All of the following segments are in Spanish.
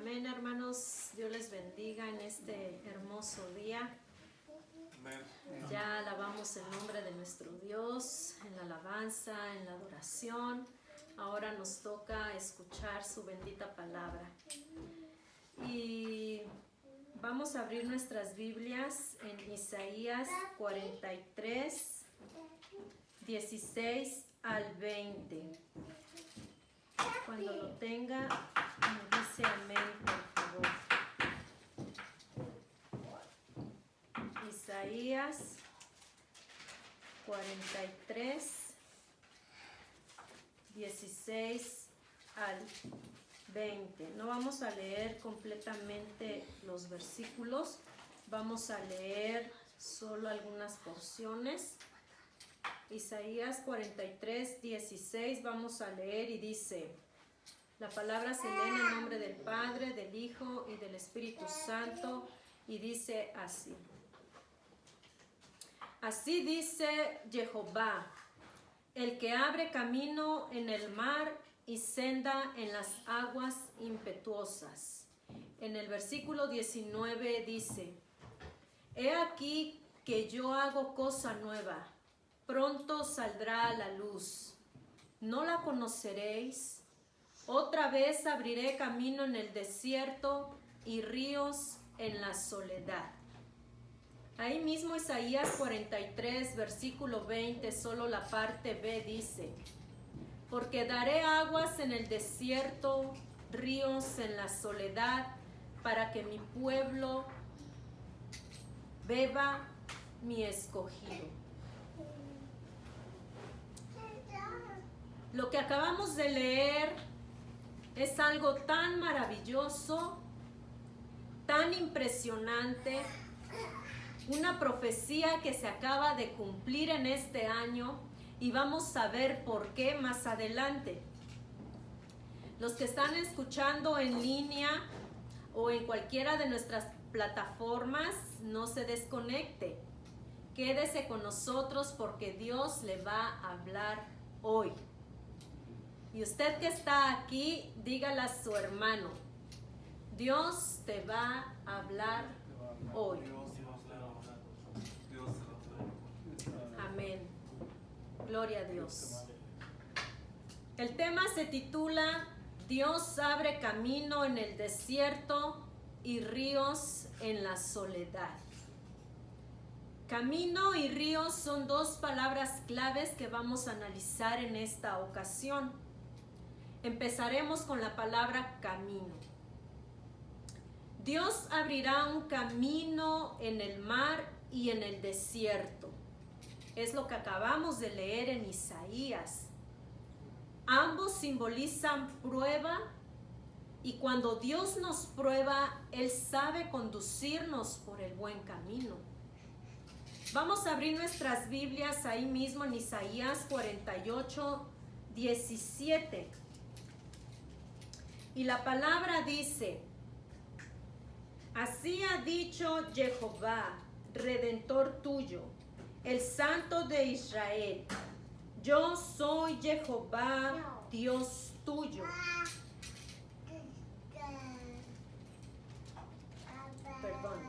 Amén, hermanos. Dios les bendiga en este hermoso día. Ya alabamos el nombre de nuestro Dios en la alabanza, en la adoración. Ahora nos toca escuchar su bendita palabra. Y vamos a abrir nuestras Biblias en Isaías 43, 16 al 20. Cuando lo tenga, me dice amén, por favor. Isaías 43, 16 al 20. No vamos a leer completamente los versículos, vamos a leer solo algunas porciones. Isaías 43, 16, vamos a leer y dice: la palabra se lee en el nombre del Padre, del Hijo y del Espíritu Santo, y dice así. Así dice Jehová, el que abre camino en el mar y senda en las aguas impetuosas. En el versículo 19 dice: he aquí que yo hago cosa nueva, pronto saldrá a la luz. ¿No la conoceréis? Otra vez abriré camino en el desierto y ríos en la soledad. Ahí mismo Isaías 43, versículo 20, solo la parte B dice: porque daré aguas en el desierto, ríos en la soledad, para que mi pueblo beba mi escogido. Lo que acabamos de leer es algo tan maravilloso, tan impresionante, una profecía que se acaba de cumplir en este año y vamos a ver por qué más adelante. Los que están escuchando en línea o en cualquiera de nuestras plataformas, no se desconecte. Quédese con nosotros porque Dios le va a hablar hoy. Y usted que está aquí, dígale a su hermano: Dios te va a hablar hoy. Amén. Gloria a Dios. El tema se titula: Dios abre camino en el desierto y ríos en la soledad. Camino y ríos son dos palabras claves que vamos a analizar en esta ocasión. Empezaremos con la palabra camino. Dios abrirá un camino en el mar y en el desierto. Es lo que acabamos de leer en Isaías. Ambos simbolizan prueba, y cuando Dios nos prueba, Él sabe conducirnos por el buen camino. Vamos a abrir nuestras Biblias ahí mismo en Isaías 48, 17. Y la palabra dice: así ha dicho Jehová, Redentor tuyo, el Santo de Israel: yo soy Jehová, Dios tuyo. Perdón.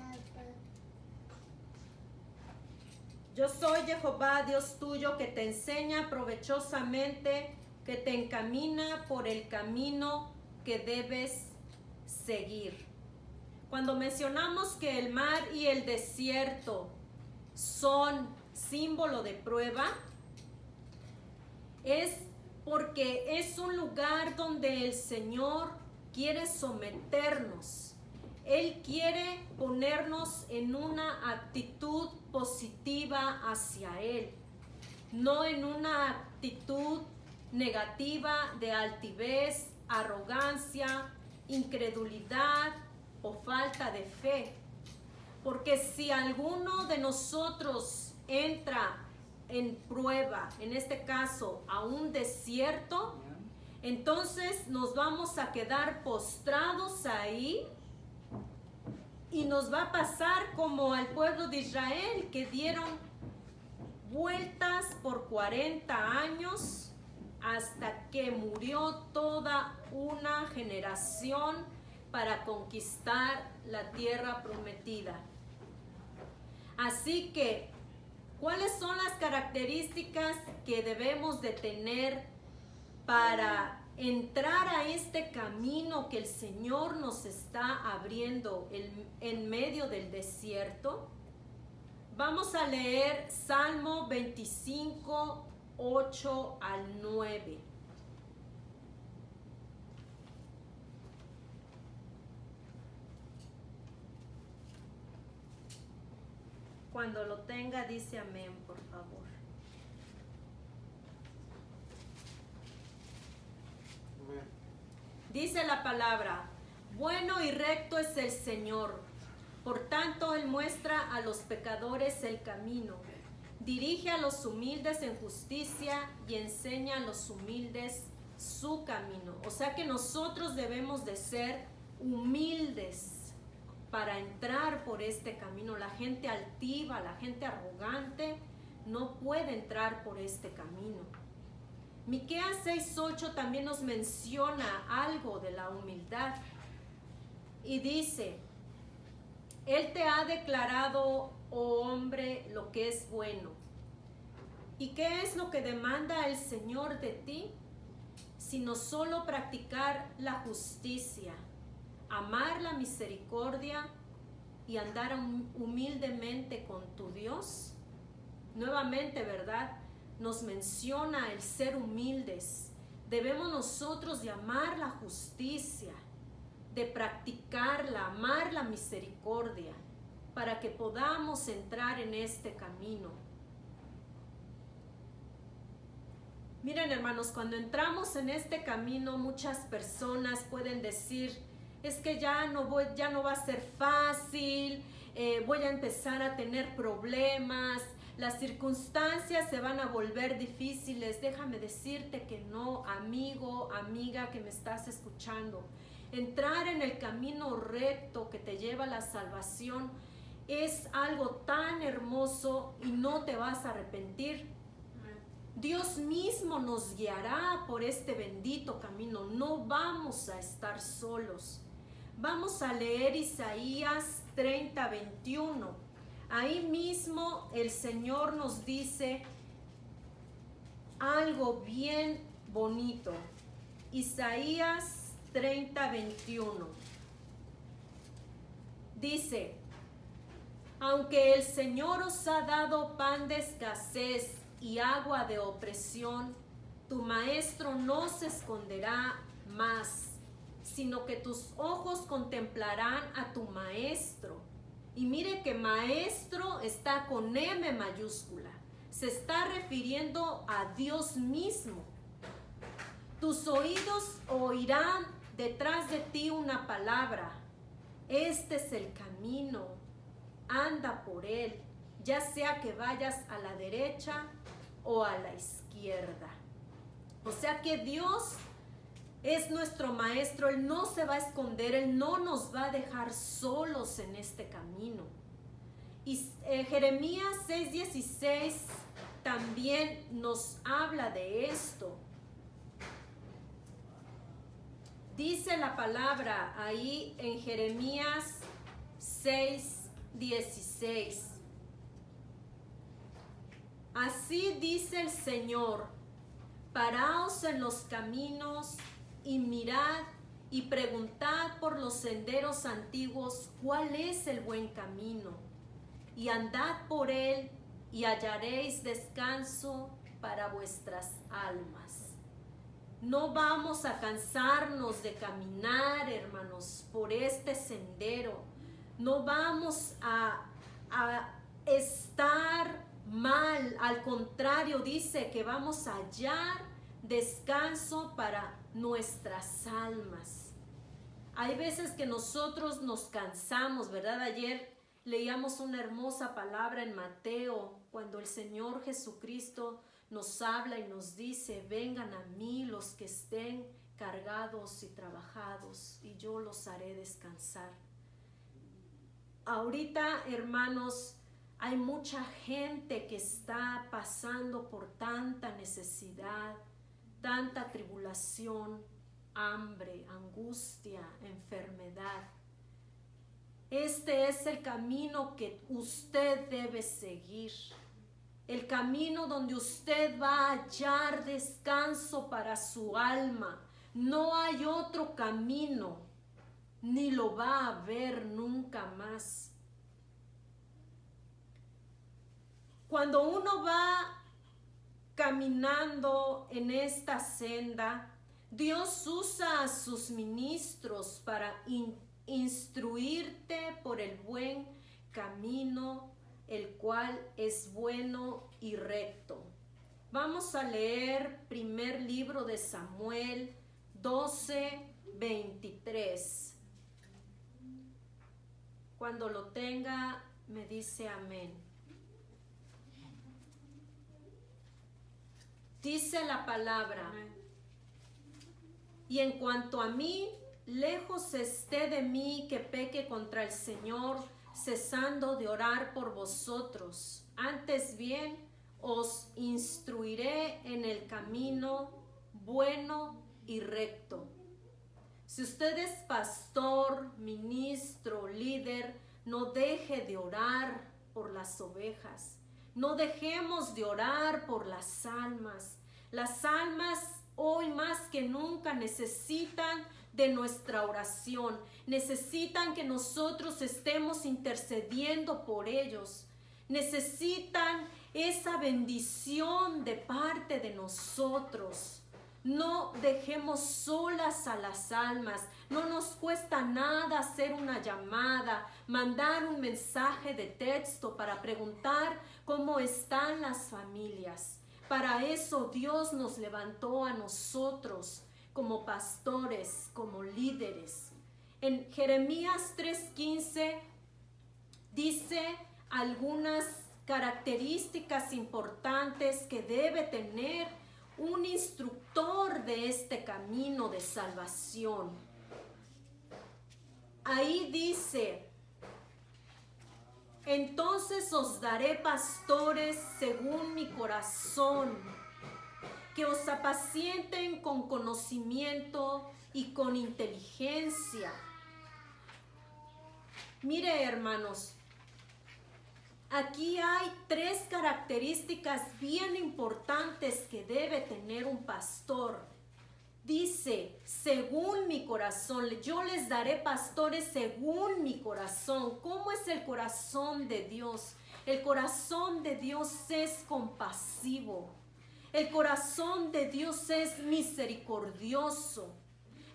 Yo soy Jehová, Dios tuyo, que te enseña provechosamente, que te encamina por el camino que debes seguir. Cuando mencionamos que el mar y el desierto son símbolo de prueba, es porque es un lugar donde el Señor quiere someternos. Él quiere ponernos en una actitud positiva hacia Él, no en una actitud negativa de altivez, arrogancia, incredulidad o falta de fe. Porque si alguno de nosotros entra en prueba, en este caso a un desierto, entonces nos vamos a quedar postrados ahí y nos va a pasar como al pueblo de Israel, que dieron vueltas por 40 años hasta que murió toda una generación para conquistar la tierra prometida. Así que, ¿cuáles son las características que debemos de tener para entrar a este camino que el Señor nos está abriendo en medio del desierto? Vamos a leer Salmo 25, 8 al 9. Cuando lo tenga, dice amén, por favor. Amén. Dice la palabra: bueno y recto es el Señor, por tanto Él muestra a los pecadores el camino, dirige a los humildes en justicia y enseña a los humildes su camino. O sea que nosotros debemos de ser humildes para entrar por este camino. La gente altiva, la gente arrogante no puede entrar por este camino. Miqueas 6:8 también nos menciona algo de la humildad y dice: Él te ha declarado, oh hombre, lo que es bueno. ¿Y qué es lo que demanda el Señor de ti? Sino solo practicar la justicia, amar la misericordia y andar humildemente con tu Dios. Nuevamente, ¿verdad? Nos menciona el ser humildes. Debemos nosotros de amar la justicia, de practicarla, amar la misericordia, para que podamos entrar en este camino. Miren, hermanos, cuando entramos en este camino, muchas personas pueden decir: es que ya no va a ser fácil, voy a empezar a tener problemas, las circunstancias se van a volver difíciles. Déjame decirte que no, amigo, amiga que me estás escuchando. Entrar en el camino recto que te lleva a la salvación es algo tan hermoso y no te vas a arrepentir. Dios mismo nos guiará por este bendito camino. No vamos a estar solos. Vamos a leer Isaías 30, 21. Ahí mismo el Señor nos dice algo bien bonito. Isaías 30, 21. Dice: aunque el Señor os ha dado pan de escasez y agua de opresión, tu maestro no se esconderá más, sino que tus ojos contemplarán a tu maestro. Y mire que maestro está con M mayúscula. Se está refiriendo a Dios mismo. Tus oídos oirán detrás de ti una palabra: este es el camino, anda por él, ya sea que vayas a la derecha o a la izquierda. O sea que Dios es nuestro maestro. Él no se va a esconder, Él no nos va a dejar solos en este camino. Y Jeremías 6:16 también nos habla de esto. Dice la palabra ahí en Jeremías 6:16. Así dice el Señor: paraos en los caminos y mirad y preguntad por los senderos antiguos cuál es el buen camino, y andad por él y hallaréis descanso para vuestras almas. No vamos a cansarnos de caminar, hermanos, por este sendero. No vamos a estar mal. Al contrario, dice que vamos a hallar descanso para nuestras almas. Hay veces que nosotros nos cansamos, ¿verdad? Ayer leíamos una hermosa palabra en Mateo, cuando el Señor Jesucristo nos habla y nos dice: vengan a mí los que estén cargados y trabajados, y yo los haré descansar. Ahorita, hermanos, hay mucha gente que está pasando por tanta necesidad, tanta tribulación. hambre, angustia, enfermedad. Este es el camino que usted debe seguir. El camino donde usted va a hallar descanso para su alma. No hay otro camino, ni lo va a haber nunca más. Cuando uno va caminando en esta senda, Dios usa a sus ministros para instruirte por el buen camino, el cual es bueno y recto. Vamos a leer primer libro de Samuel 12:23. Cuando lo tenga, me dice amén. Dice la palabra: y en cuanto a mí, lejos esté de mí que peque contra el Señor, cesando de orar por vosotros. Antes bien, os instruiré en el camino bueno y recto. Si usted es pastor, ministro, líder, no deje de orar por las ovejas. No dejemos de orar por las almas. Las almas hoy más que nunca necesitan de nuestra oración. Necesitan que nosotros estemos intercediendo por ellos. Necesitan esa bendición de parte de nosotros. No dejemos solas a las almas. No nos cuesta nada hacer una llamada, mandar un mensaje de texto para preguntar cómo están las familias. Para eso Dios nos levantó a nosotros como pastores, como líderes. En Jeremías 3:15 dice algunas características importantes que debe tener un instructor de este camino de salvación. Ahí dice: entonces os daré pastores según mi corazón, que os apacienten con conocimiento y con inteligencia. Mire, hermanos, aquí hay 3 características bien importantes que debe tener un pastor. Dice, según mi corazón, yo les daré pastores según mi corazón. ¿Cómo es el corazón de Dios? El corazón de Dios es compasivo. El corazón de Dios es misericordioso.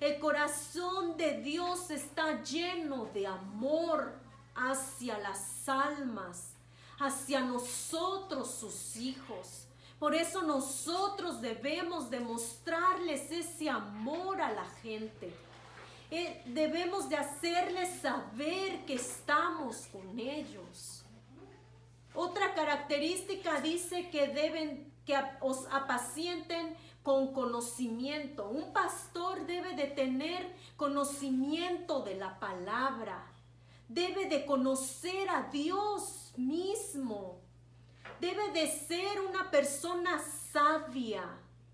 El corazón de Dios está lleno de amor hacia las almas, hacia nosotros, sus hijos. Por eso nosotros debemos demostrarles ese amor a la gente. Debemos de hacerles saber que estamos con ellos. Otra característica dice que os apacienten con conocimiento. Un pastor debe de tener conocimiento de la palabra. Debe de conocer a Dios mismo. Debe de ser una persona sabia,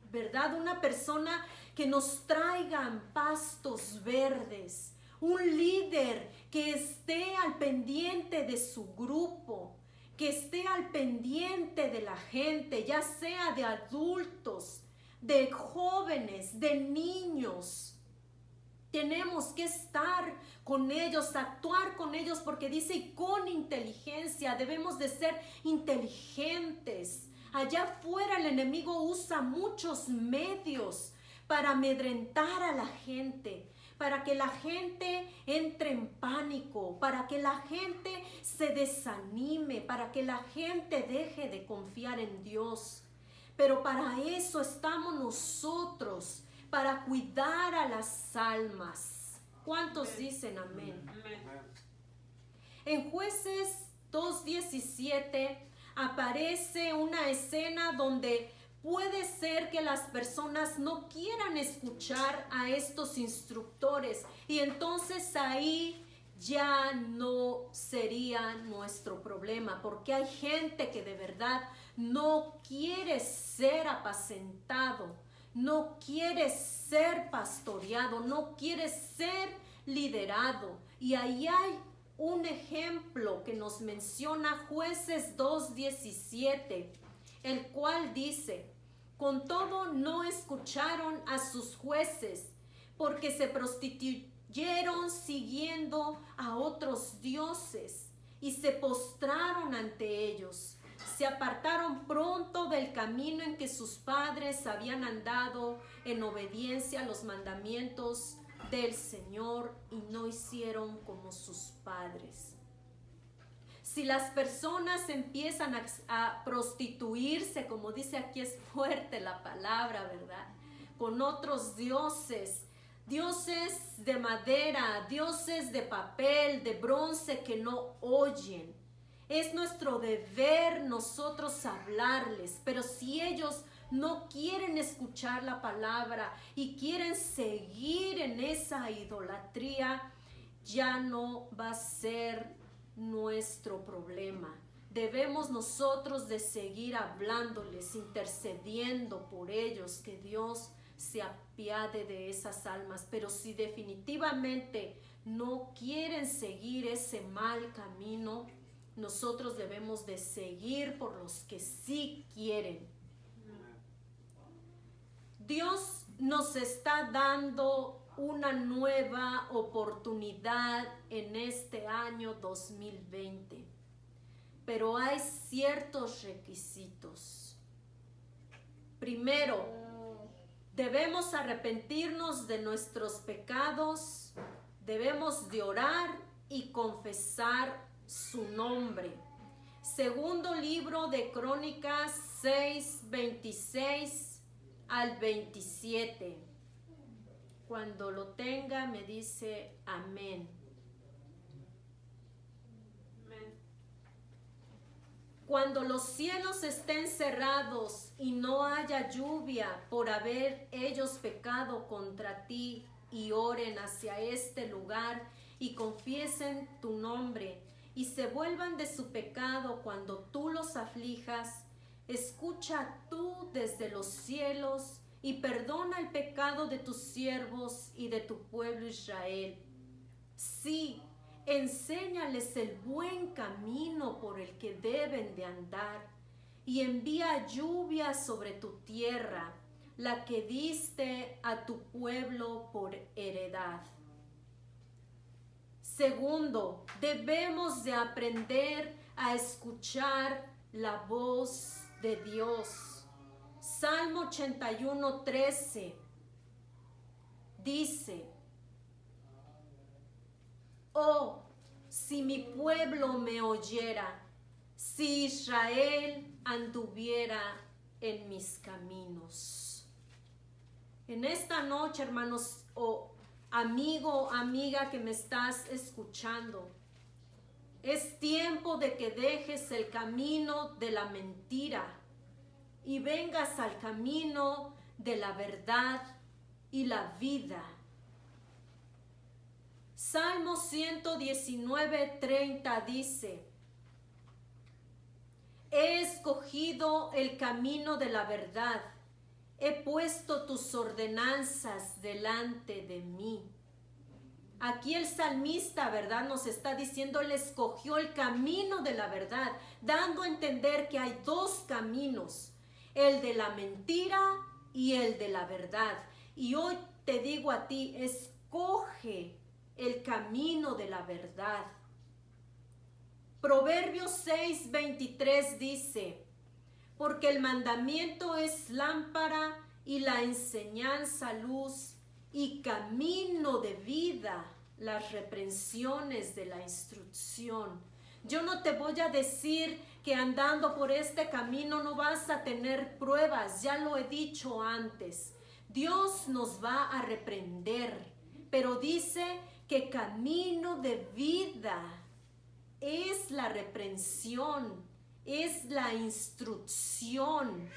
¿verdad? Una persona que nos traiga pastos verdes. Un líder que esté al pendiente de su grupo, que esté al pendiente de la gente, ya sea de adultos, de jóvenes, de niños. Tenemos que estar con ellos, actuar con ellos, porque dice con inteligencia. Debemos de ser inteligentes. Allá afuera el enemigo usa muchos medios para amedrentar a la gente, para que la gente entre en pánico, para que la gente se desanime, para que la gente deje de confiar en Dios. Pero para eso estamos nosotros, para cuidar a las almas. ¿Cuántos dicen amén? En Jueces 2:17 aparece una escena donde puede ser que las personas no quieran escuchar a estos instructores, y entonces ahí ya no sería nuestro problema, porque hay gente que de verdad no quiere ser apacentado, no quiere ser pastoreado, no quiere ser liderado. Y ahí hay un ejemplo que nos menciona Jueces 2:17, el cual dice: con todo no escucharon a sus jueces, porque se prostituyeron siguiendo a otros dioses y se postraron ante ellos. Se apartaron pronto del camino en que sus padres habían andado en obediencia a los mandamientos del Señor y no hicieron como sus padres. Si las personas empiezan a prostituirse, como dice aquí, es fuerte la palabra, ¿verdad? Con otros dioses, dioses de madera, dioses de papel, de bronce que no oyen. Es nuestro deber nosotros hablarles, pero si ellos no quieren escuchar la palabra y quieren seguir en esa idolatría, ya no va a ser nuestro problema. Debemos nosotros de seguir hablándoles, intercediendo por ellos, que Dios se apiade de esas almas. Pero si definitivamente no quieren seguir ese mal camino, nosotros debemos de seguir por los que sí quieren. Dios nos está dando una nueva oportunidad en este año 2020, pero hay ciertos requisitos. Primero, debemos arrepentirnos de nuestros pecados, debemos de orar y confesar su nombre. Segundo libro de Crónicas 6:26 al 27. Cuando lo tenga me dice amén. Amén. Cuando los cielos estén cerrados y no haya lluvia por haber ellos pecado contra ti, y oren hacia este lugar y confiesen tu nombre y se vuelvan de su pecado cuando tú los aflijas, escucha tú desde los cielos y perdona el pecado de tus siervos y de tu pueblo Israel. Sí, enséñales el buen camino por el que deben de andar y envía lluvia sobre tu tierra, la que diste a tu pueblo por heredad. Segundo, debemos de aprender a escuchar la voz de Dios. Salmo 81:13 dice: oh, si mi pueblo me oyera, si Israel anduviera en mis caminos. En esta noche, hermanos, amigo, amiga que me estás escuchando, es tiempo de que dejes el camino de la mentira y vengas al camino de la verdad y la vida. Salmo 119:30 dice: he escogido el camino de la verdad. He puesto tus ordenanzas delante de mí. Aquí el salmista, ¿verdad?, nos está diciendo, él escogió el camino de la verdad, dando a entender que hay dos caminos, el de la mentira y el de la verdad. Y hoy te digo a ti, escoge el camino de la verdad. Proverbios 6:23 dice: porque el mandamiento es lámpara y la enseñanza luz y camino de vida, las reprensiones de la instrucción. Yo no te voy a decir que andando por este camino no vas a tener pruebas, ya lo he dicho antes. Dios nos va a reprender, pero dice que camino de vida es la reprensión, es la instrucción.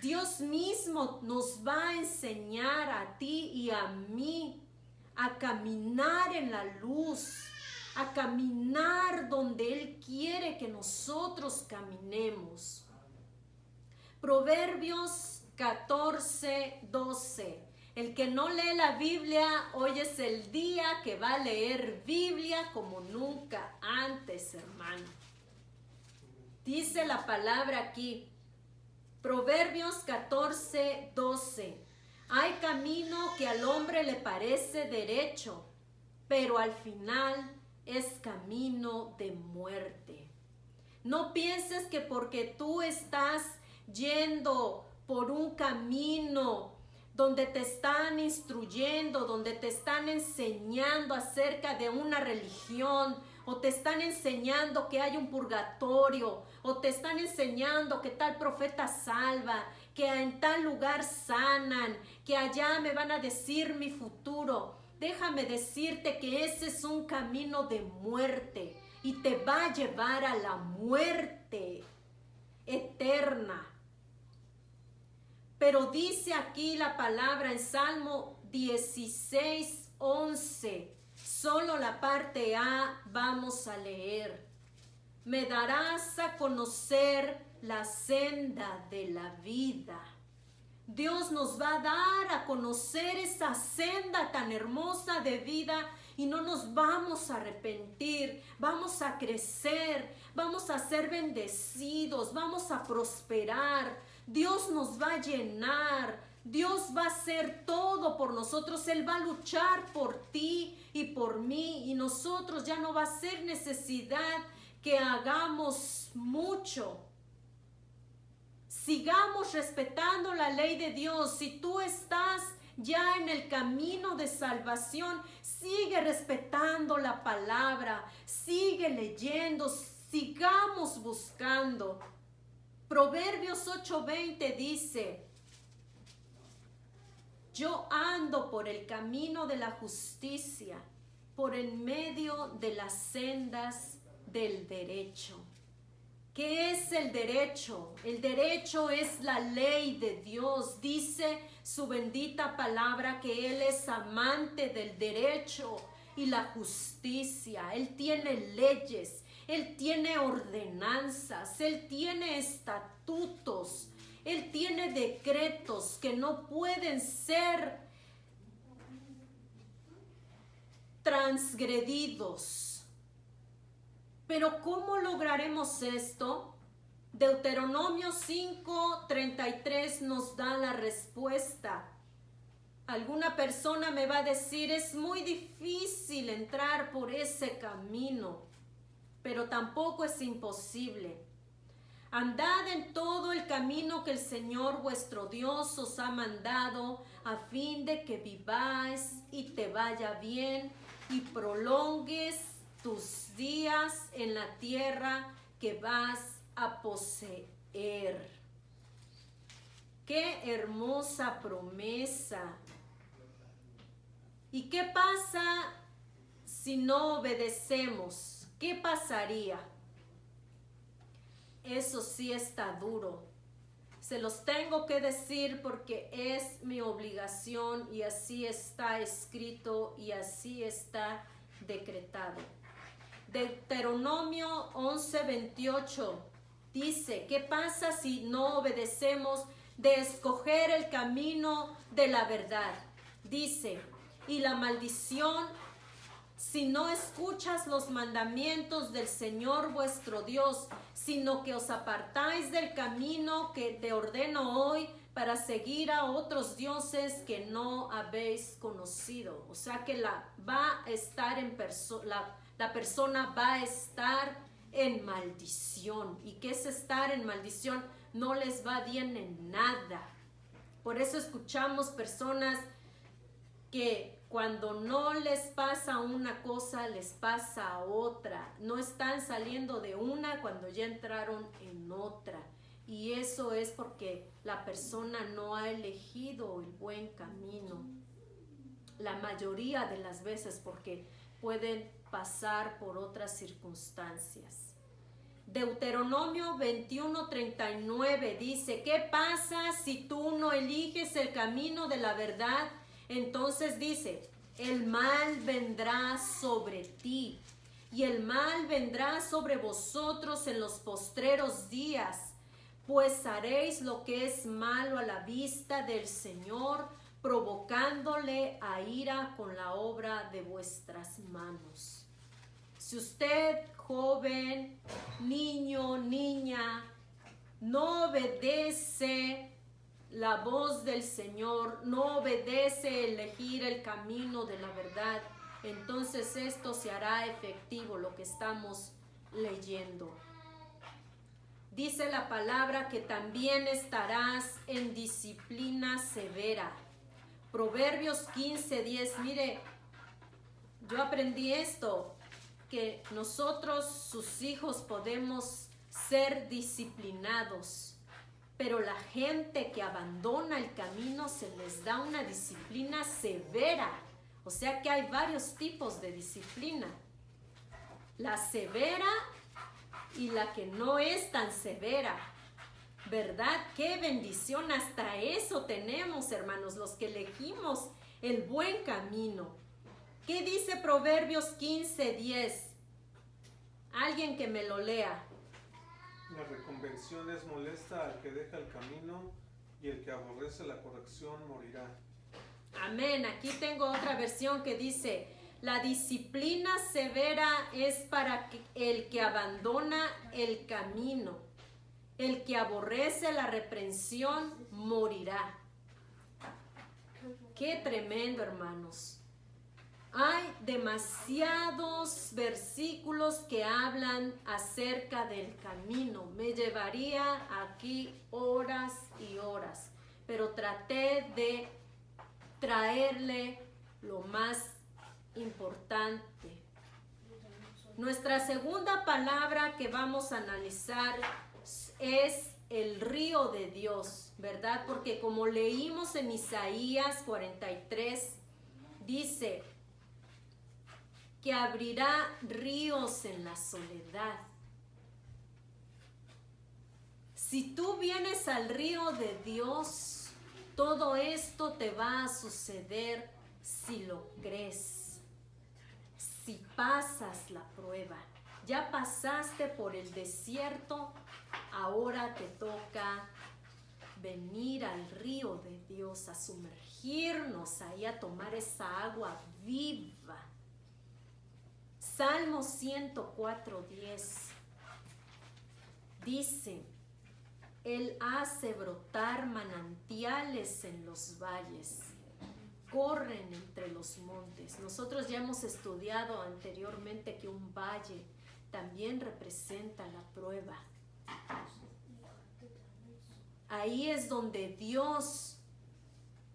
Dios mismo nos va a enseñar a ti y a mí a caminar en la luz, a caminar donde Él quiere que nosotros caminemos. Proverbios 14:12. El que no lee la Biblia, hoy es el día que va a leer Biblia como nunca antes, hermano. Dice la palabra aquí, Proverbios 14:12. Hay camino que al hombre le parece derecho, pero al final es camino de muerte. No pienses que porque tú estás yendo por un camino donde te están instruyendo, donde te están enseñando acerca de una religión, o te están enseñando que hay un purgatorio, o te están enseñando que tal profeta salva, que en tal lugar sanan, que allá me van a decir mi futuro. Déjame decirte que ese es un camino de muerte y te va a llevar a la muerte eterna. Pero dice aquí la palabra en Salmo 16:11, solo la parte A vamos a leer. Me darás a conocer la senda de la vida. Dios nos va a dar a conocer esa senda tan hermosa de vida y no nos vamos a arrepentir, vamos a crecer, vamos a ser bendecidos, vamos a prosperar. Dios nos va a llenar, Dios va a hacer todo por nosotros, Él va a luchar por ti y por mí y nosotros ya no va a ser necesidad que hagamos mucho. Sigamos respetando la ley de Dios. Si tú estás ya en el camino de salvación, sigue respetando la palabra, sigue leyendo, sigamos buscando. Proverbios 8:20 dice, yo ando por el camino de la justicia, por en medio de las sendas del derecho. ¿Qué es el derecho? El derecho es la ley de Dios. Dice su bendita palabra que Él es amante del derecho y la justicia. Él tiene leyes, Él tiene ordenanzas, Él tiene estatutos, Él tiene decretos que no pueden ser transgredidos. Pero ¿cómo lograremos esto? Deuteronomio 5:33 nos da la respuesta. Alguna persona me va a decir, es muy difícil entrar por ese camino, pero tampoco es imposible. Andad en todo el camino que el Señor vuestro Dios os ha mandado, a fin de que viváis y te vaya bien y prolongues tus días en la tierra que vas a poseer. ¡Qué hermosa promesa! ¿Y qué pasa si no obedecemos? ¿Qué pasaría? Eso sí está duro. Se los tengo que decir porque es mi obligación y así está escrito y así está decretado. Deuteronomio 11:28 dice, ¿qué pasa si no obedecemos de escoger el camino de la verdad? Dice, y la maldición si no escuchas los mandamientos del Señor vuestro Dios, sino que os apartáis del camino que te ordeno hoy para seguir a otros dioses que no habéis conocido. O sea que la persona va a estar en maldición. ¿Y qué es estar en maldición? No les va bien en nada. Por eso escuchamos personas que cuando no les pasa una cosa, les pasa otra. No están saliendo de una cuando ya entraron en otra. Y eso es porque la persona no ha elegido el buen camino. La mayoría de las veces porque pueden pasar por otras circunstancias. Deuteronomio 21:39 dice, ¿qué pasa si tú no eliges el camino de la verdad? Entonces dice, el mal vendrá sobre ti y el mal vendrá sobre vosotros en los postreros días, pues haréis lo que es malo a la vista del Señor, provocándole a ira con la obra de vuestras manos. Si usted, joven, niño, niña, no obedece la voz del Señor, no obedece elegir el camino de la verdad, entonces esto se hará efectivo, lo que estamos leyendo. Dice la palabra que también estarás en disciplina severa. Proverbios 15:10. Mire, yo aprendí esto, que nosotros, sus hijos, podemos ser disciplinados, pero la gente que abandona el camino se les da una disciplina severa. O sea que hay varios tipos de disciplina. La severa y la que no es tan severa, ¿verdad? ¡Qué bendición! Hasta eso tenemos, hermanos, los que elegimos el buen camino. ¿Qué dice Proverbios 15:10? Alguien que me lo lea. La reconvención es molesta al que deja el camino, y el que aborrece la corrección morirá. Amén. Aquí tengo otra versión que dice: la disciplina severa es para el que abandona el camino. El que aborrece la reprensión morirá. Qué tremendo, hermanos. Hay demasiados versículos que hablan acerca del camino. Me llevaría aquí horas y horas, pero traté de traerle lo más importante. Nuestra segunda palabra que vamos a analizar es el río de Dios, ¿verdad? Porque como leímos en Isaías 43, dice que abrirá ríos en la soledad. Si tú vienes al río de Dios, todo esto te va a suceder si lo crees, si pasas la prueba. Ya pasaste por el desierto, ahora te toca venir al río de Dios, a sumergirnos ahí, a tomar esa agua viva. Salmo 104:10 dice: Él hace brotar manantiales en los valles, corren entre los montes. Nosotros ya hemos estudiado anteriormente que un valle también representa la prueba. Ahí es donde Dios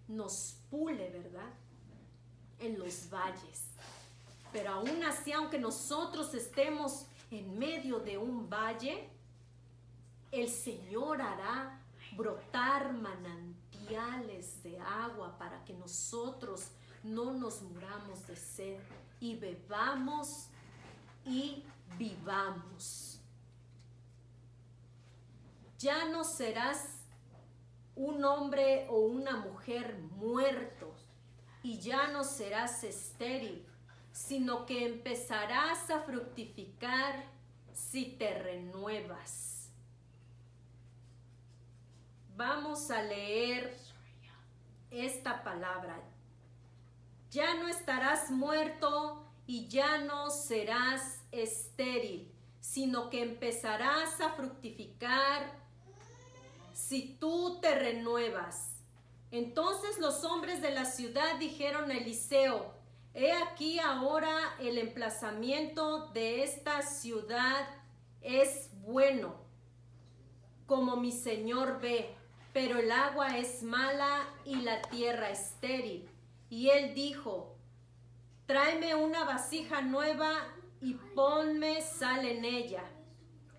nos pule, ¿verdad? En los valles. Pero aún así, aunque nosotros estemos en medio de un valle, el Señor hará brotar manantiales de agua para que nosotros no nos muramos de sed y bebamos y vivamos. Ya no serás un hombre o una mujer muerto y ya no serás estéril, sino que empezarás a fructificar si te renuevas. Vamos a leer esta palabra. Ya no estarás muerto y ya no serás estéril, sino que empezarás a fructificar si tú te renuevas. Entonces los hombres de la ciudad dijeron a Eliseo: he aquí ahora el emplazamiento de esta ciudad es bueno, como mi señor ve, pero el agua es mala y la tierra estéril. Y él dijo: tráeme una vasija nueva y ponme sal en ella.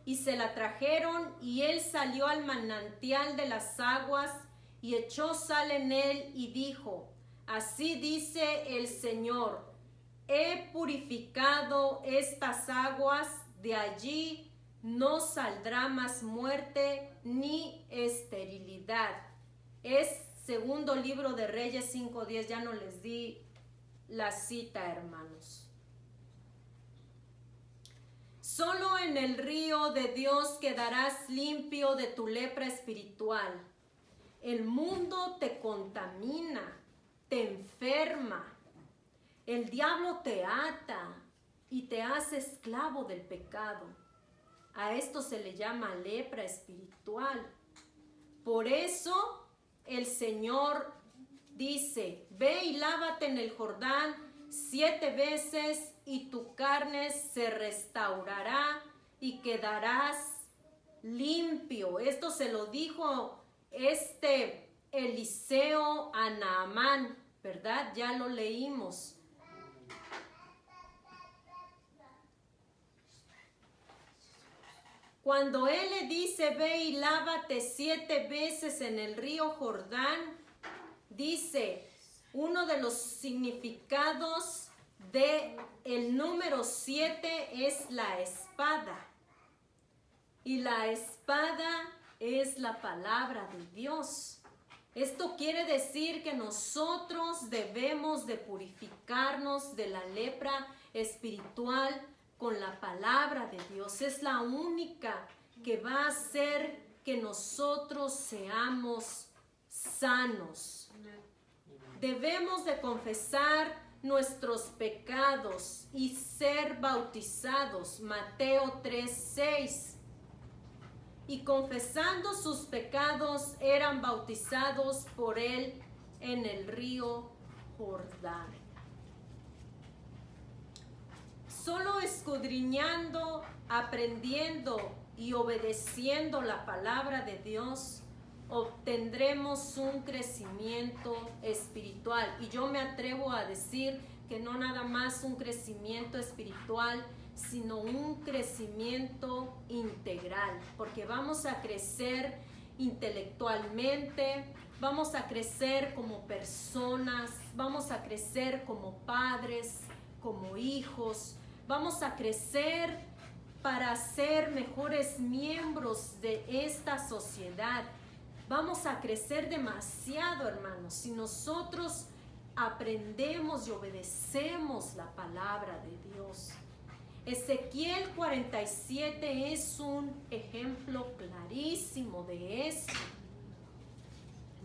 Y se la trajeron, y él salió al manantial de las aguas y echó sal en él y dijo: así dice el Señor, he purificado estas aguas, de allí no saldrá más muerte ni esterilidad. Es segundo libro de Reyes 5:10, ya no les di la cita, hermanos. Solo en el río de Dios quedarás limpio de tu lepra espiritual. El mundo te contamina, te enferma. El diablo te ata y te hace esclavo del pecado. A esto se le llama lepra espiritual. Por eso el Señor dice, ve y lávate en el Jordán 7 veces y tu carne se restaurará y quedarás limpio. Esto se lo dijo Eliseo a Naamán, ¿verdad? Ya lo leímos. Cuando él le dice, ve y lávate 7 veces en el río Jordán, dice, uno de los significados de el número 7 es la espada. Y la espada es la palabra de Dios. Esto quiere decir que nosotros debemos de purificarnos de la lepra espiritual con la palabra de Dios. Es la única que va a hacer que nosotros seamos sanos. Debemos de confesar nuestros pecados y ser bautizados. Mateo 3:6. Y confesando sus pecados eran bautizados por él en el río Jordán. Solo escudriñando, aprendiendo y obedeciendo la palabra de Dios, obtendremos un crecimiento espiritual. Y yo me atrevo a decir que no nada más un crecimiento espiritual, sino un crecimiento integral, porque vamos a crecer intelectualmente, vamos a crecer como personas, vamos a crecer como padres, como hijos, vamos a crecer para ser mejores miembros de esta sociedad. Vamos a crecer demasiado, hermanos, si nosotros aprendemos y obedecemos la palabra de Dios. Ezequiel 47 es un ejemplo clarísimo de eso.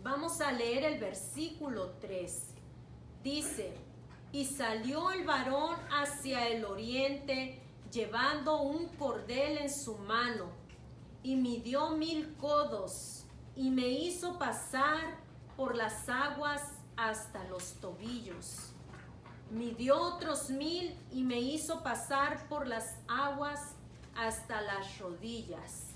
Vamos a leer el versículo 3. Dice, y salió el varón hacia el oriente, llevando un cordel en su mano, y midió 1000 codos, y me hizo pasar por las aguas hasta los tobillos. Midió otros 1000 y me hizo pasar por las aguas hasta las rodillas.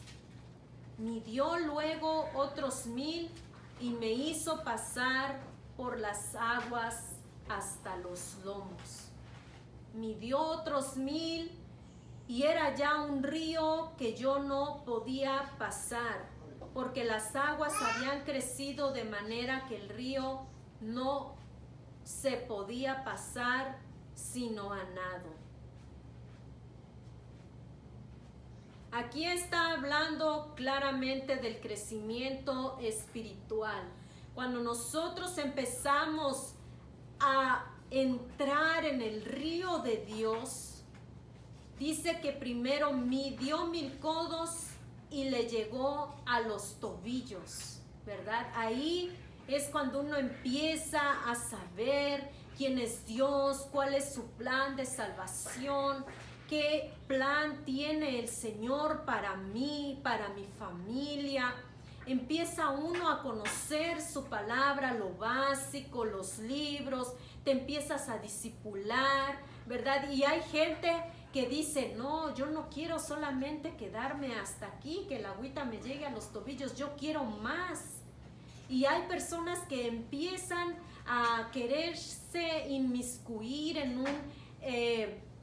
Midió luego otros 1000 y me hizo pasar por las aguas hasta los lomos. Midió otros 1000 y era ya un río que yo no podía pasar, porque las aguas habían crecido de manera que el río no se podía pasar sino a nado. Aquí está hablando claramente del crecimiento espiritual. Cuando nosotros empezamos a entrar en el río de Dios, dice que primero midió 1000 codos y le llegó a los tobillos, ¿verdad? Ahí es cuando uno empieza a saber quién es Dios, cuál es su plan de salvación, qué plan tiene el Señor para mí, para mi familia. Empieza uno a conocer su palabra, lo básico, los libros, te empiezas a discipular, ¿verdad? Y hay gente que dice, no, yo no quiero solamente quedarme hasta aquí, que el agüita me llegue a los tobillos, yo quiero más. Y hay personas que empiezan a quererse inmiscuir en un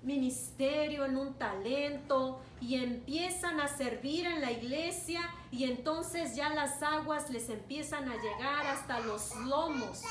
ministerio, en un talento, y empiezan a servir en la iglesia, y entonces ya las aguas les empiezan a llegar hasta los lomos.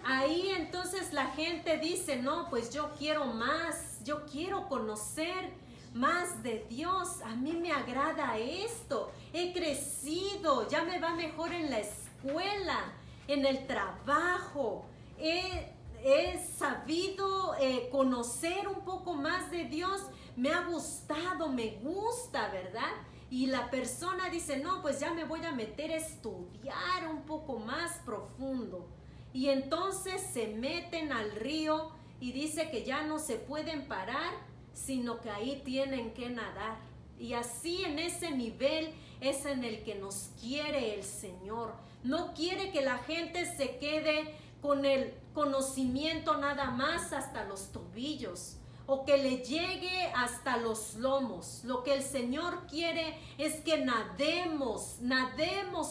Ahí entonces la gente dice, no, pues yo quiero más, yo quiero conocer más de Dios, a mí me agrada esto, he crecido, ya me va mejor en la escuela, en el trabajo, he sabido conocer un poco más de Dios, me ha gustado, me gusta, ¿verdad? Y la persona dice, no, pues ya me voy a meter a estudiar un poco más profundo. Y entonces se meten al río y dice que ya no se pueden parar, sino que ahí tienen que nadar. Y así en ese nivel es en el que nos quiere el Señor. No quiere que la gente se quede con el conocimiento nada más hasta los tobillos o que le llegue hasta los lomos. Lo que el Señor quiere es que nademos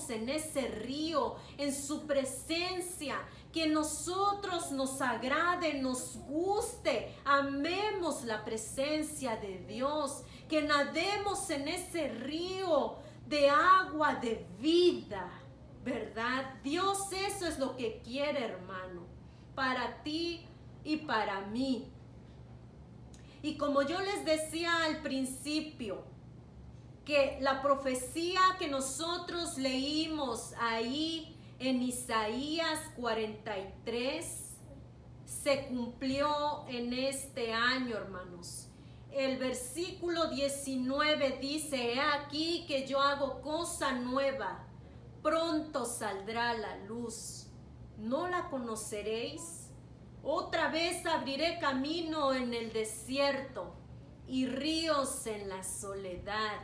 en ese río, en su presencia, que nosotros nos agrade, nos guste, amemos la presencia de Dios, que nademos en ese río de agua de vida, ¿verdad? Dios eso es lo que quiere, hermano, para ti y para mí. Y como yo les decía al principio, que la profecía que nosotros leímos ahí en Isaías 43 se cumplió en este año, hermanos. El versículo 19 dice, he aquí que yo hago cosa nueva, pronto saldrá la luz, ¿no la conoceréis? Otra vez abriré camino en el desierto y ríos en la soledad.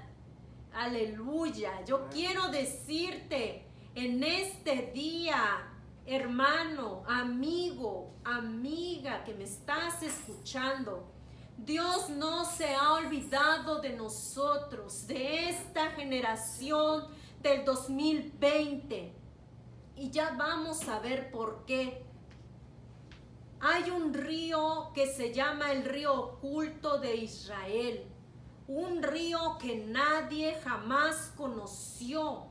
Aleluya. Yo quiero decirte en este día, hermano, amigo, amiga que me estás escuchando, Dios no se ha olvidado de nosotros, de esta generación del 2020. Y ya vamos a ver por qué. Hay un río que se llama el río oculto de Israel, un río que nadie jamás conoció.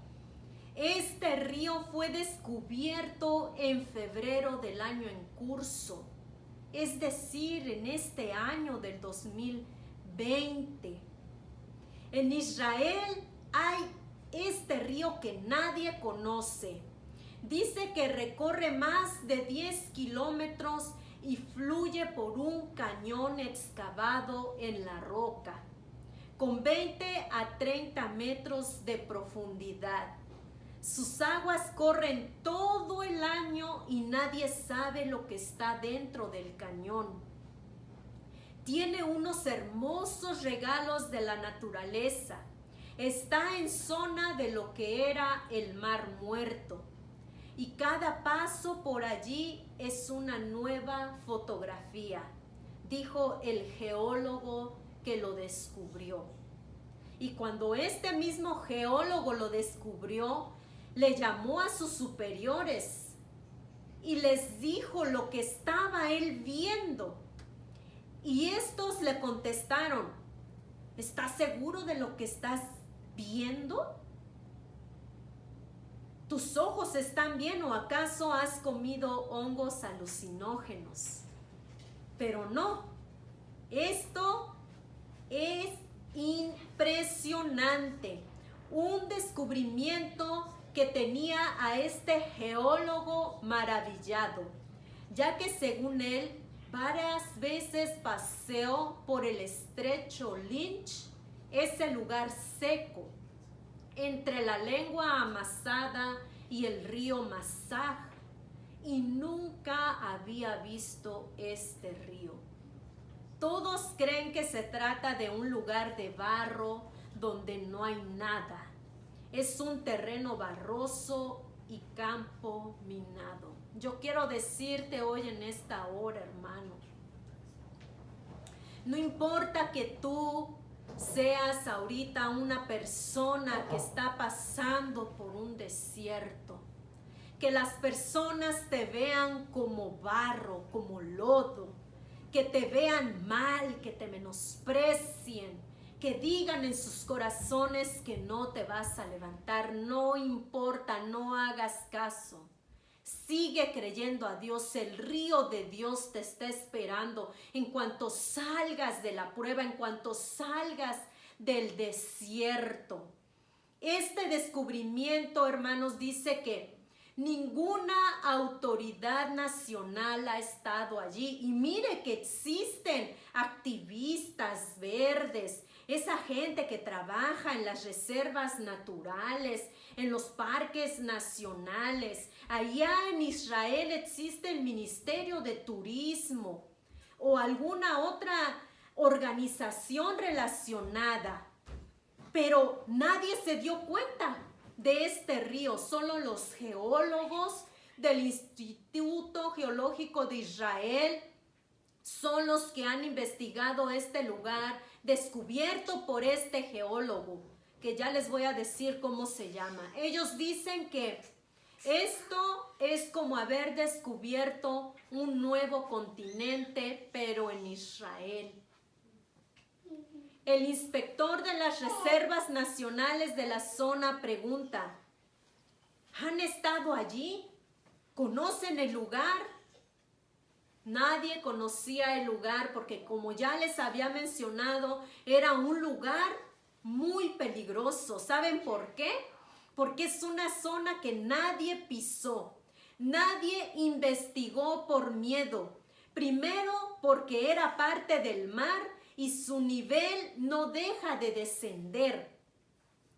Este río fue descubierto en febrero del año en curso, es decir, en este año del 2020. En Israel hay este río que nadie conoce. Dice que recorre más de 10 kilómetros y fluye por un cañón excavado en la roca, con 20 a 30 metros de profundidad. Sus aguas corren todo el año y nadie sabe lo que está dentro del cañón. Tiene unos hermosos regalos de la naturaleza. Está en zona de lo que era el Mar Muerto. Y cada paso por allí es una nueva fotografía, dijo el geólogo que lo descubrió. Y cuando este mismo geólogo lo descubrió, le llamó a sus superiores y les dijo lo que estaba él viendo. Y estos le contestaron, ¿estás seguro de lo que estás viendo? ¿Tus ojos están bien o acaso has comido hongos alucinógenos? Pero no, esto es impresionante. Un descubrimiento que tenía a este geólogo maravillado, ya que según él, varias veces paseó por el estrecho Lynch, ese lugar seco, entre la lengua amasada y el río Masaj, y nunca había visto este río. Todos creen que se trata de un lugar de barro donde no hay nada. Es un terreno barroso y campo minado. Yo quiero decirte hoy en esta hora, hermano, no importa que tú seas ahorita una persona que está pasando por un desierto, que las personas te vean como barro, como lodo, que te vean mal, que te menosprecien, que digan en sus corazones que no te vas a levantar. No importa, no hagas caso. Sigue creyendo a Dios, el río de Dios te está esperando en cuanto salgas de la prueba, en cuanto salgas del desierto. Este descubrimiento, hermanos, dice que Ninguna autoridad nacional ha estado allí. Y mire que existen activistas verdes, esa gente que trabaja en las reservas naturales, en los parques nacionales. Allá en Israel existe el Ministerio de Turismo o alguna otra organización relacionada. Pero nadie se dio cuenta de este río, solo los geólogos del Instituto Geológico de Israel son los que han investigado este lugar, descubierto por este geólogo, que ya les voy a decir cómo se llama. Ellos dicen que esto es como haber descubierto un nuevo continente, pero en Israel. El inspector de las reservas nacionales de la zona pregunta, ¿han estado allí? ¿Conocen el lugar? Nadie conocía el lugar porque, como ya les había mencionado, era un lugar muy peligroso. ¿Saben por qué? Porque es una zona que nadie pisó. Nadie investigó por miedo. Primero, porque era parte del mar y su nivel no deja de descender.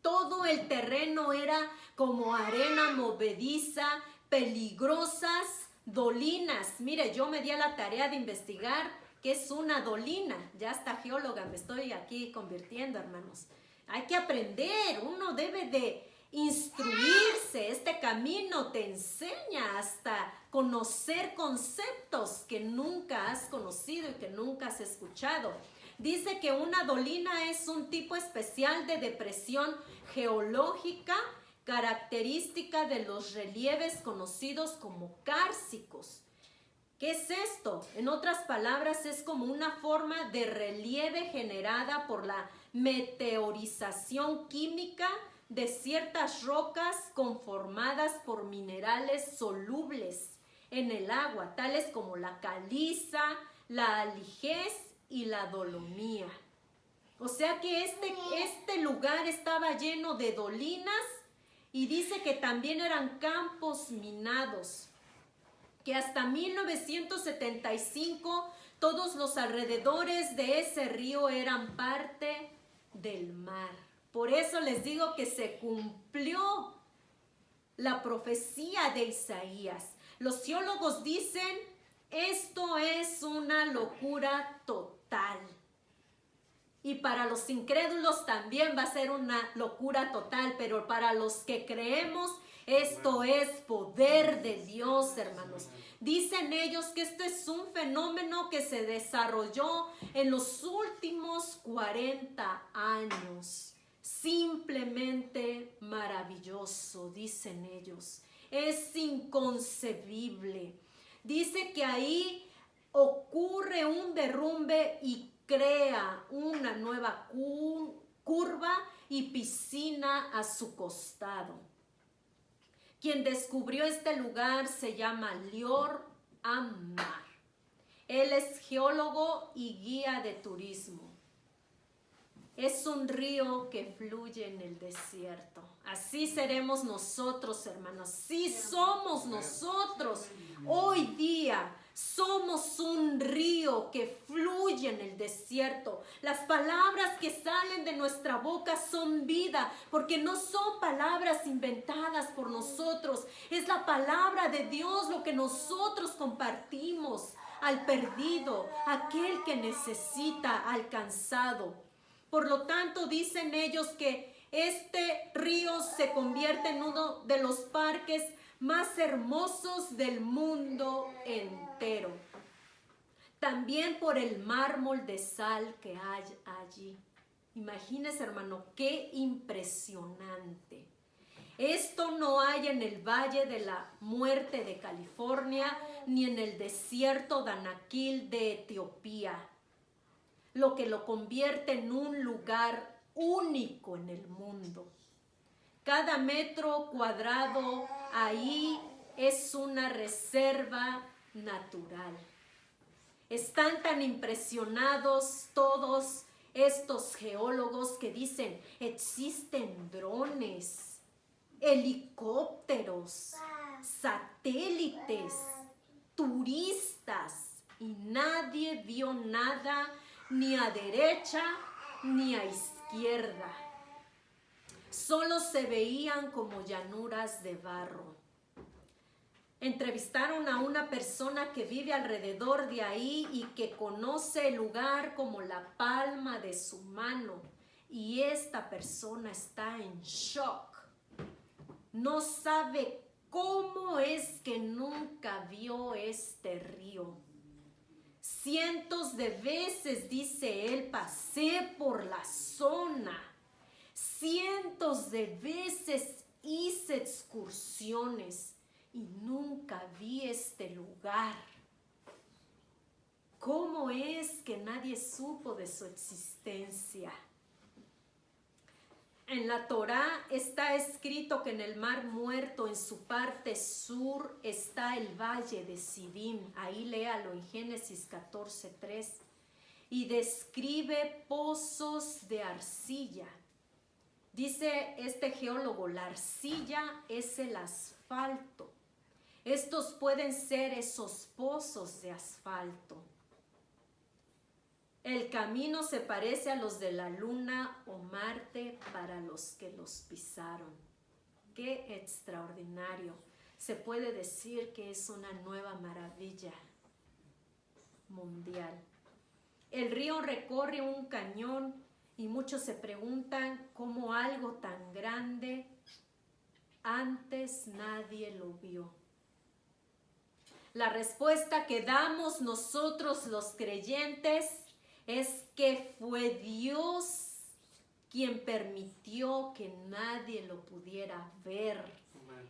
Todo el terreno era como arena movediza, peligrosas dolinas. Mire, yo me di a la tarea de investigar qué es una dolina. Ya hasta geóloga me estoy aquí convirtiendo, hermanos. Hay que aprender, uno debe de instruirse. Este camino te enseña hasta conocer conceptos que nunca has conocido y que nunca has escuchado. Dice que una dolina es un tipo especial de depresión geológica característica de los relieves conocidos como kársticos. ¿Qué es esto? En otras palabras, es como una forma de relieve generada por la meteorización química de ciertas rocas conformadas por minerales solubles en el agua, tales como la caliza, la aligez y la dolomía. O sea que este lugar estaba lleno de dolinas y dice que también eran campos minados, que hasta 1975 todos los alrededores de ese río eran parte del mar. Por eso les digo que se cumplió la profecía de Isaías. Los geólogos dicen, esto es una locura total. Y para los incrédulos también va a ser una locura total, pero para los que creemos, esto es poder de Dios, hermanos. Dicen ellos que este es un fenómeno que se desarrolló en los últimos 40 años. Simplemente maravilloso, dicen ellos. Es inconcebible. Dice que ahí ocurre un derrumbe y crea una nueva curva y piscina a su costado. Quien descubrió este lugar se llama Lior Ammar. Él es geólogo y guía de turismo. Es un río que fluye en el desierto. Así seremos nosotros, hermanos. Sí somos nosotros. Hoy día somos un río que fluye en el desierto. Las palabras que salen de nuestra boca son vida, porque no son palabras inventadas por nosotros. Es la palabra de Dios lo que nosotros compartimos al perdido, aquel que necesita, al cansado. Por lo tanto, dicen ellos que este río se convierte en uno de los parques más hermosos del mundo entero. También por el mármol de sal que hay allí. Imagínese, hermano, qué impresionante. Esto no hay en el Valle de la Muerte de California, ni en el desierto de Anaquil de Etiopía, lo que lo convierte en un lugar único en el mundo. Cada metro cuadrado ahí es una reserva natural. Están tan impresionados todos estos geólogos que dicen, existen drones, helicópteros, satélites, turistas, y nadie vio nada ni a derecha ni a izquierda. Solo se veían como llanuras de barro. Entrevistaron a una persona que vive alrededor de ahí y que conoce el lugar como la palma de su mano. Y esta persona está en shock. No sabe cómo es que nunca vio este río. Cientos de veces, dice él, pasé por la zona. Cientos de veces hice excursiones y nunca vi este lugar. ¿Cómo es que nadie supo de su existencia? En la Torá está escrito que en el Mar Muerto, en su parte sur, está el valle de Sidim. Ahí léalo en Génesis 14:3. Y describe pozos de arcilla. Dice este geólogo, la arcilla es el asfalto. Estos pueden ser esos pozos de asfalto. El camino se parece a los de la Luna o Marte para los que los pisaron. ¡Qué extraordinario! Se puede decir que es una nueva maravilla mundial. El río recorre un cañón y muchos se preguntan cómo algo tan grande antes nadie lo vio. La respuesta que damos nosotros los creyentes es que fue Dios quien permitió que nadie lo pudiera ver.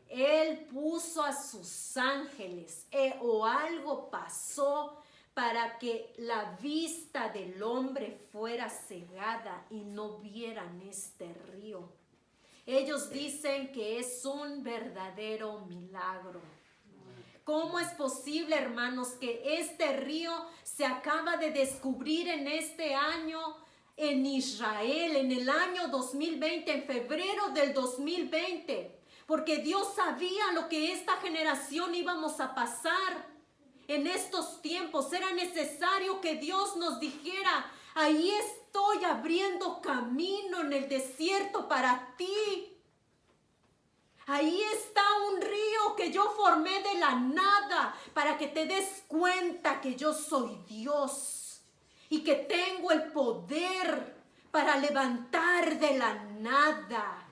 Él puso a sus ángeles o algo pasó para que la vista del hombre fuera cegada y no vieran este río. Ellos dicen que es un verdadero milagro. ¿Cómo es posible, hermanos, que este río se acaba de descubrir en este año en Israel, en el año 2020, en febrero del 2020? Porque Dios sabía lo que esta generación íbamos a pasar en estos tiempos. Era necesario que Dios nos dijera, ahí estoy abriendo camino en el desierto para ti. Ahí está un río que yo formé de la nada para que te des cuenta que yo soy Dios y que tengo el poder para levantar de la nada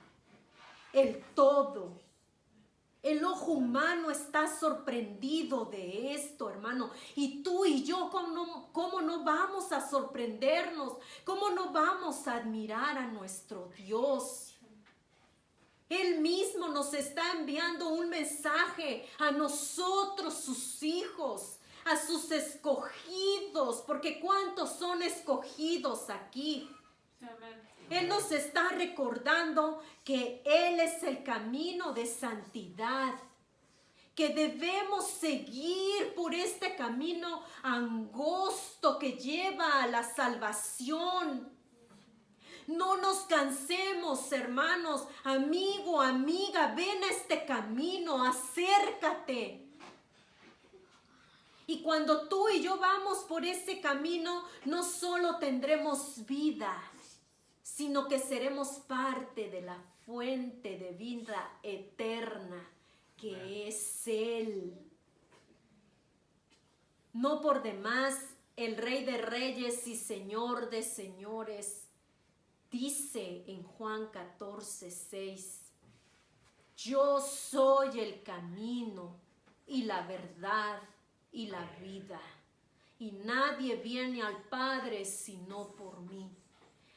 el todo. El ojo humano está sorprendido de esto, hermano. Y tú y yo, ¿cómo no vamos a sorprendernos? ¿Cómo no vamos a admirar a nuestro Dios? Él mismo nos está enviando un mensaje a nosotros, sus hijos, a sus escogidos, porque ¿cuántos son escogidos aquí? Amén. Él nos está recordando que Él es el camino de santidad, que debemos seguir por este camino angosto que lleva a la salvación. No nos cansemos, hermanos, amigo, amiga, ven a este camino, acércate. Y cuando tú y yo vamos por ese camino, no solo tendremos vida, sino que seremos parte de la fuente de vida eterna, que es Él. No por demás, el Rey de Reyes y Señor de Señores dice en Juan 14:6, yo soy el camino y la verdad y la vida, y nadie viene al Padre sino por mí.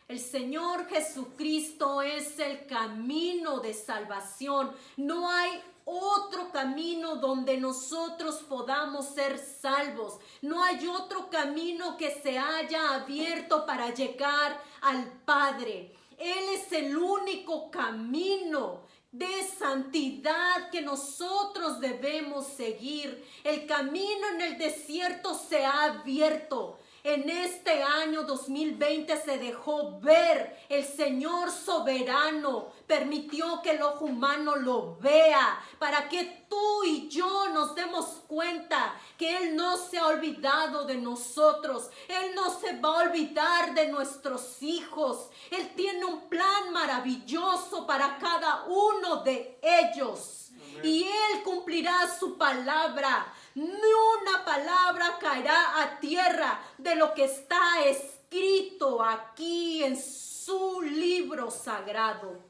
El Señor Jesucristo es el camino de salvación. No hay otro camino donde nosotros podamos ser salvos. No hay otro camino que se haya abierto para llegar al Padre. Él es el único camino de santidad que nosotros debemos seguir. El camino en el desierto se ha abierto. En este año 2020 se dejó ver. El Señor soberano permitió que el ojo humano lo vea para que tú y yo nos demos cuenta que Él no se ha olvidado de nosotros. Él no se va a olvidar de nuestros hijos. Él tiene un plan maravilloso para cada uno de ellos. Amén. Y Él cumplirá su palabra. Ni una palabra caerá a tierra de lo que está escrito aquí en su libro sagrado.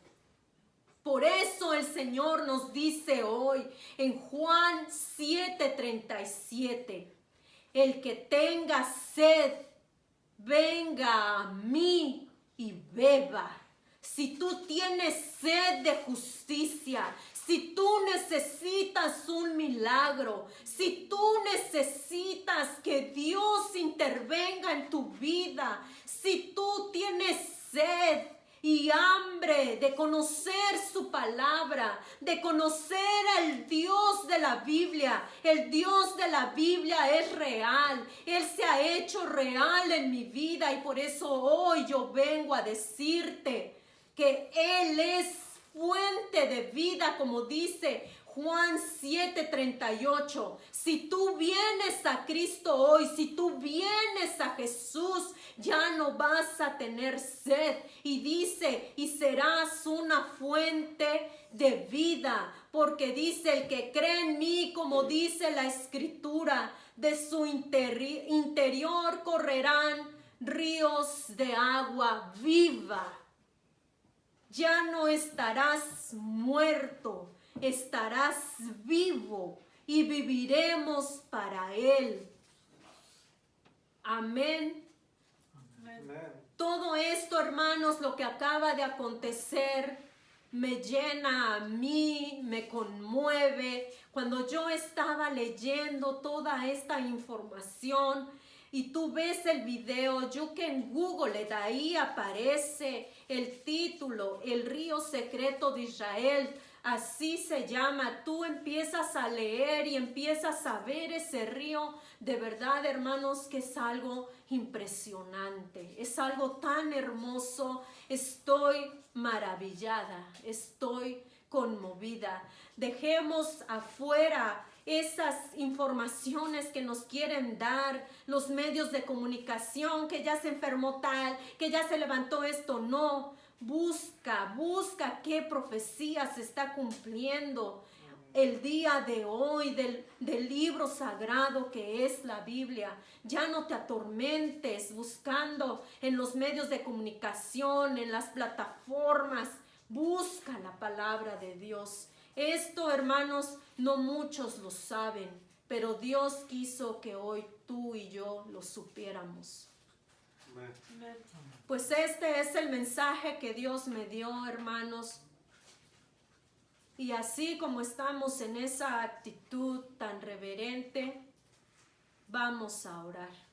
Por eso el Señor nos dice hoy en Juan 7:37, el que tenga sed, venga a mí y beba. Si tú tienes sed de justicia, si tú necesitas un milagro, si tú necesitas que Dios intervenga en tu vida, si tú tienes sed y hambre de conocer su palabra, de conocer al Dios de la Biblia. El Dios de la Biblia es real. Él se ha hecho real en mi vida y por eso hoy yo vengo a decirte que Él es fuente de vida, como dice Juan 7:38. Si tú vienes a Cristo hoy, si tú vienes a Jesús, ya no vas a tener sed. Y dice, y serás una fuente de vida. Porque dice, el que cree en mí, como dice la Escritura, de su interior correrán ríos de agua viva. Ya no estarás muerto, estarás vivo y viviremos para Él. Amén. Amén. Todo esto, hermanos, lo que acaba de acontecer, me llena a mí, me conmueve. Cuando yo estaba leyendo toda esta información, y tú ves el video, yo que en Google, de ahí aparece el título, El río secreto de Israel, así se llama. Tú empiezas a leer y empiezas a ver ese río. De verdad, hermanos, que es algo impresionante, es algo tan hermoso. Estoy maravillada, estoy conmovida. Dejemos afuera esas informaciones que nos quieren dar los medios de comunicación, que ya se enfermó tal, que ya se levantó esto. No, busca qué profecía se está cumpliendo el día de hoy del libro sagrado que es la Biblia. Ya no te atormentes buscando en los medios de comunicación, en las plataformas. Busca la palabra de Dios. Esto, hermanos, no muchos lo saben, pero Dios quiso que hoy tú y yo lo supiéramos. Amén. Pues este es el mensaje que Dios me dio, hermanos. Y así como estamos en esa actitud tan reverente, vamos a orar.